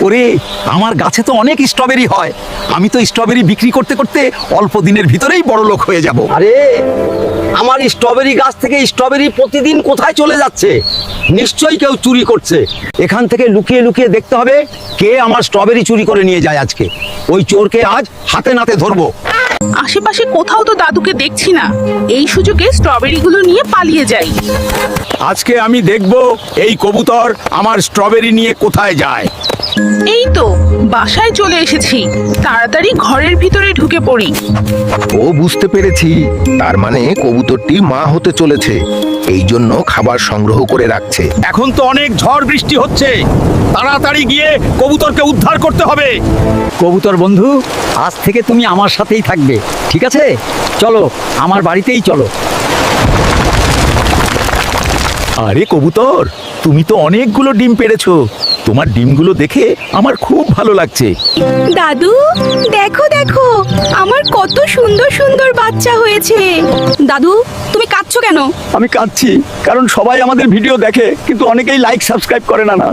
ওরে, আমার গাছে তো অনেক স্ট্রবেরি হয়, আমি তো স্ট্রবেরি বিক্রি করতে করতে অল্প দিনের ভিতরেই বড় লোক হয়ে যাব। আরে, আমার স্ট্রবেরি গাছ থেকে স্ট্রবেরি প্রতিদিন কোথায় চলে যাচ্ছে? নিশ্চয়ই কেউ চুরি করছে। এখান থেকে লুকিয়ে লুকিয়ে দেখতে হবে কে আমার স্ট্রবেরি চুরি করে নিয়ে যায় আজকে। ওই চোরকে আজ হাতে নাতে ধরবো। আশেপাশে কোথাও তো দাদুকে দেখছি না। এই সুযোগে স্ট্রবেরিগুলো নিয়ে পালিয়ে যাই। আজকে আমি দেখব এই কবুতর আমার স্ট্রবেরি নিয়ে কোথায় যায়। এই তো বাসায় চলে এসেছি, তাড়াতাড়ি ঘরের ভিতরে ঢুকে পড়ি। ও বুঝতে পেরেছি, তার মানে কবুতরটি মা হতে চলেছে, এই জন্য খাবার সংগ্রহ করে রাখছে। এখন তো অনেক ঝড় বৃষ্টি হচ্ছে, তাড়াতাড়ি গিয়ে কবুতরকে উদ্ধার করতে হবে। কবুতর বন্ধু, আজ থেকে তুমি আমার সাথেই থাকবে, ঠিক আছে? চলো, আমার বাড়িতেই চলো। আরে কবুতর, তুমি তো অনেকগুলো ডিম পেড়েছো। তোমার ডিমগুলো দেখে আমার খুব ভালো লাগছে। দাদু, দেখো দেখো, আমার কত সুন্দর সুন্দর বাচ্চা হয়েছে। দাদু, তুমি কাঁদছো কেন? আমি কাঁদছি কারণ সবাই আমাদের ভিডিও দেখে, কিন্তু অনেকেই লাইক সাবস্ক্রাইব করে না।